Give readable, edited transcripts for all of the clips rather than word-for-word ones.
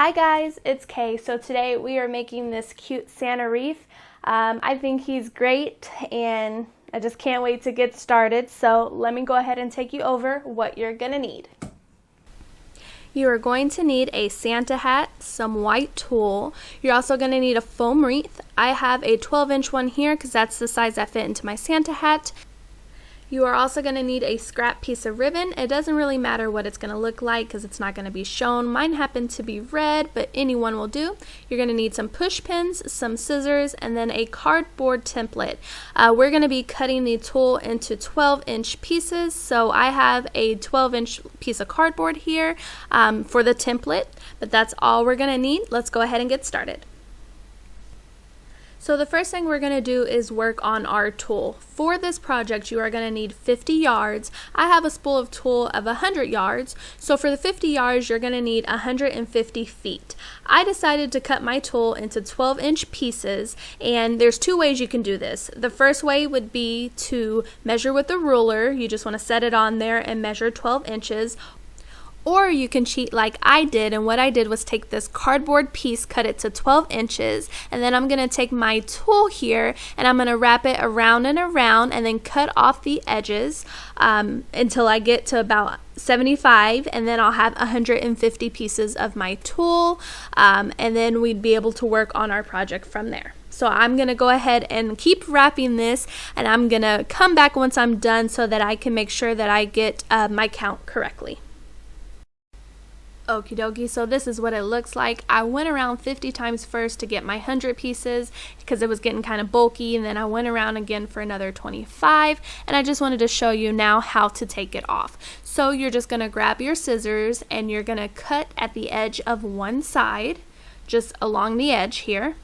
Hi guys, it's Kay. So today we are making this cute Santa wreath. I think he's great and I just can't wait to get started. So let me go ahead and take you over what you're gonna need. You are going to need a Santa hat, some white tulle. You're also going to need a foam wreath. I have a 12-inch one here because that's the size that fit into my Santa hat. You are also going to need a scrap piece of ribbon. It doesn't really matter what it's going to look like because it's not going to be shown. Mine happen to be red, but any one will do. You're going to need some push pins, some scissors, and then a cardboard template. We're going to be cutting the tulle into 12-inch pieces, so I have a 12-inch piece of cardboard here for the template, but that's all we're going to need. Let's go ahead and get started. So the first thing we're going to do is work on our tulle. For this project, you are going to need 50 yards. I have a spool of tulle of 100 yards. So for the 50 yards, you're going to need 150 feet. I decided to cut my tulle into 12-inch pieces, and there's two ways you can do this. The first way would be to measure with a ruler. You just want to set it on there and measure 12 inches. Or you can cheat like I did, and what I did was take this cardboard piece, cut it to 12 inches, and then I'm going to take my tulle here and I'm going to wrap it around and around and then cut off the edges until I get to about 75, and then I'll have 150 pieces of my tulle, and then we'd be able to work on our project from there. So I'm going to go ahead and keep wrapping this, and I'm going to come back once I'm done so that I can make sure that I get my count correctly. Okie dokie, so this is what it looks like. I went around 50 times first to get my 100 pieces because it was getting kind of bulky, and then I went around again for another 25, and I just wanted to show you now how to take it off. So you're just going to grab your scissors and you're going to cut at the edge of one side, just along the edge here.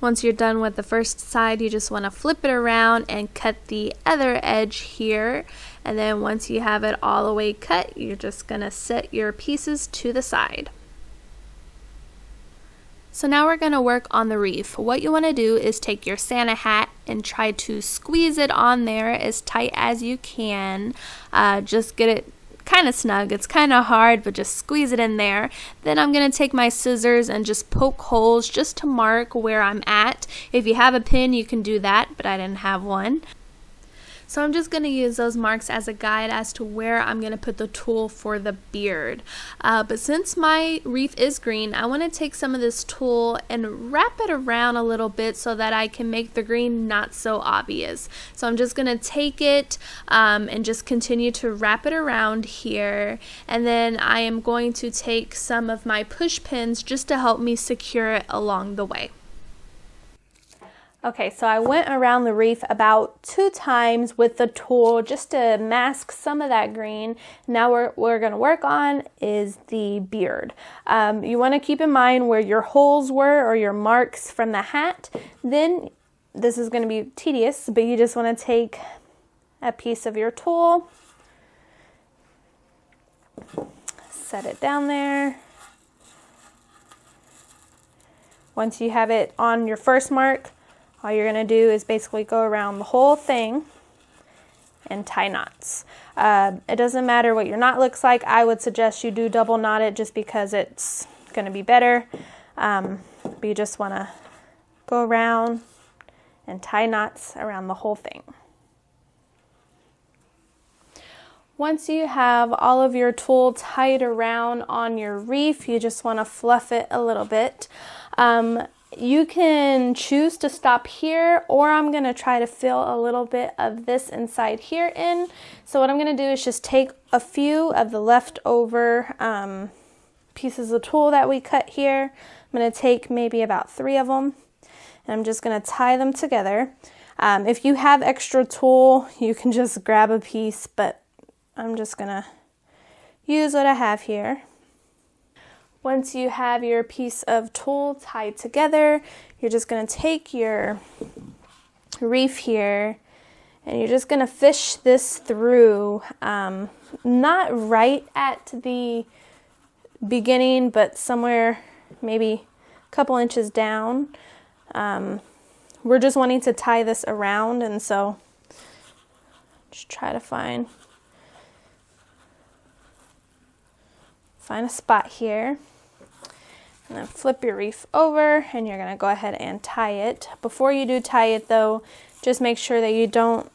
Once you're done with the first side, you just want to flip it around and cut the other edge here. And then once you have it all the way cut, you're just going to set your pieces to the side. So now we're going to work on the wreath. What you want to do is take your Santa hat and try to squeeze it on there as tight as you can. Just get it kind of snug. It's kind of hard, but just squeeze it in there. Then I'm going to take my scissors and just poke holes just to mark where I'm at. If you have a pin, you can do that, but I didn't have one. So I'm just going to use those marks as a guide as to where I'm going to put the tulle for the beard. But since my wreath is green, I want to take some of this tulle and wrap it around a little bit so that I can make the green not so obvious. So I'm just going to take it and just continue to wrap it around here. And then I am going to take some of my push pins just to help me secure it along the way. Okay, so I went around the wreath about 2 times with the tulle just to mask some of that green. Now what we're going to work on is the beard. You want to keep in mind where your holes were or your marks from the hat. Then this is going to be tedious, but you just want to take a piece of your tulle, set it down there. Once you have it on your first mark, all you're going to do is basically go around the whole thing and tie knots. It doesn't matter what your knot looks like. I would suggest you do double knot it just because it's going to be better. But you just want to go around and tie knots around the whole thing. Once you have all of your tulle tied around on your wreath, you just want to fluff it a little bit. You can choose to stop here, or I'm going to try to fill a little bit of this inside here in. So what I'm going to do is just take a few of the leftover pieces of tulle that we cut here. I'm going to take maybe about 3 of them, and I'm just going to tie them together. If you have extra tulle, you can just grab a piece, but I'm just going to use what I have here. Once you have your piece of tulle tied together, you're just going to take your wreath here and you're just going to fish this through, not right at the beginning, but somewhere maybe a couple inches down. We're just wanting to tie this around, and so just try to find a spot here. And then flip your wreath over, and you're going to go ahead and tie it. Before you do tie it though, just make sure that you don't,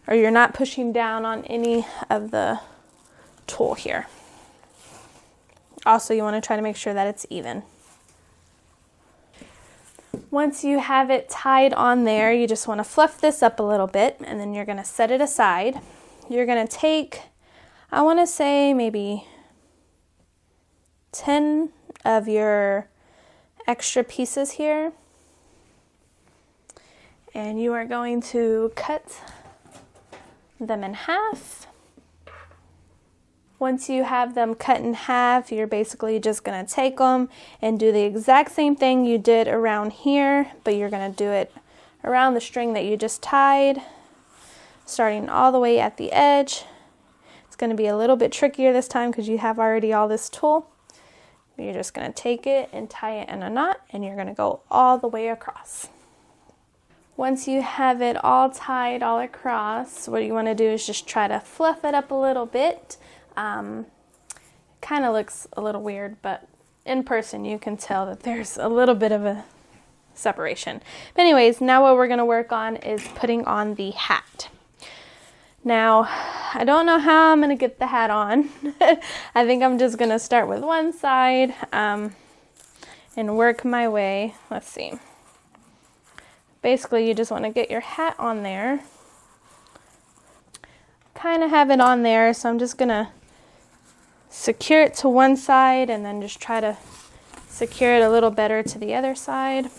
or you're not pushing down on any of the tulle here. Also, you want to try to make sure that it's even. Once you have it tied on there, you just want to fluff this up a little bit, and then you're going to set it aside. You're going to take, I want to say maybe 10 of your extra pieces here, and you are going to cut them in half. Once you have them cut in half, you're basically just going to take them and do the exact same thing you did around here, but you're going to do it around the string that you just tied, starting all the way at the edge. It's going to be a little bit trickier this time because you have already all this tulle. You're just going to take it and tie it in a knot, and you're going to go all the way across. Once you have it all tied all across, what you want to do is just try to fluff it up a little bit. Kind of looks a little weird, but in person you can tell that there's a little bit of a separation. But anyways, now what we're going to work on is putting on the hat. Now, I don't know how I'm going to get the hat on. I think I'm just going to start with one side and work my way. Let's see. Basically, you just want to get your hat on there. Kind of have it on there, so I'm just going to secure it to one side and then just try to secure it a little better to the other side.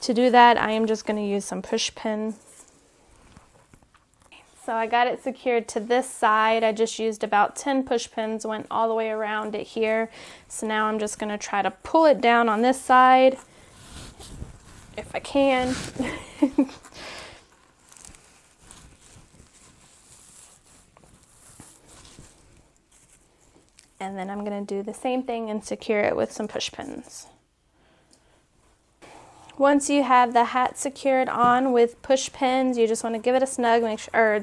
To do that, I am just going to use some push pin. So I got it secured to this side. I just used about 10 push pins, went all the way around it here. So now I'm just going to try to pull it down on this side if I can. And then I'm going to do the same thing and secure it with some push pins. Once you have the hat secured on with push pins, you just want to give it a snug,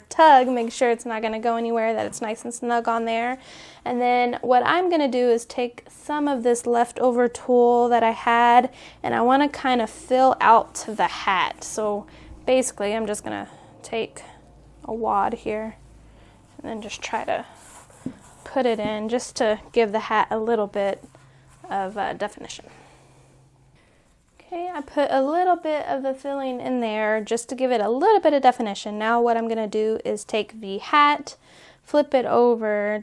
tug, make sure it's not going to go anywhere, that it's nice and snug on there. And then what I'm going to do is take some of this leftover tulle that I had, and I want to kind of fill out the hat. So basically I'm just going to take a wad here and then just try to put it in just to give the hat a little bit of definition. Okay, I put a little bit of the filling in there just to give it a little bit of definition. Now what I'm going to do is take the hat, flip it over,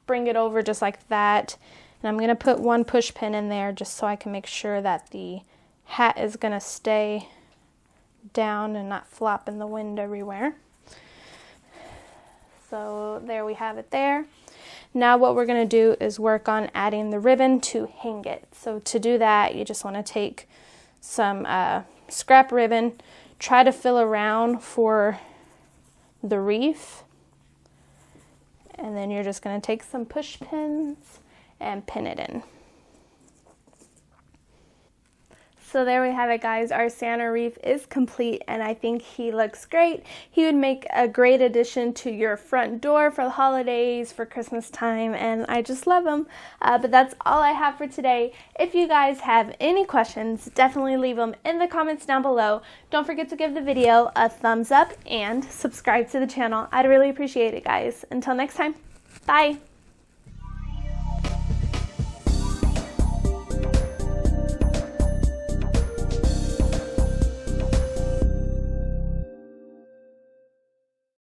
bring it over just like that. And I'm going to put one push pin in there just so I can make sure that the hat is going to stay down and not flop in the wind everywhere. So there we have it there. Now what we're going to do is work on adding the ribbon to hang it. So to do that, you just want to take some scrap ribbon, try to fill around for the wreath, and then you're just going to take some push pins and pin it in. So there we have it, guys. Our Santa wreath is complete, and I think he looks great. He would make a great addition to your front door for the holidays, for Christmas time, and I just love him. But that's all I have for today. If you guys have any questions, definitely leave them in the comments down below. Don't forget to give the video a thumbs up and subscribe to the channel. I'd really appreciate it, guys. Until next time, bye.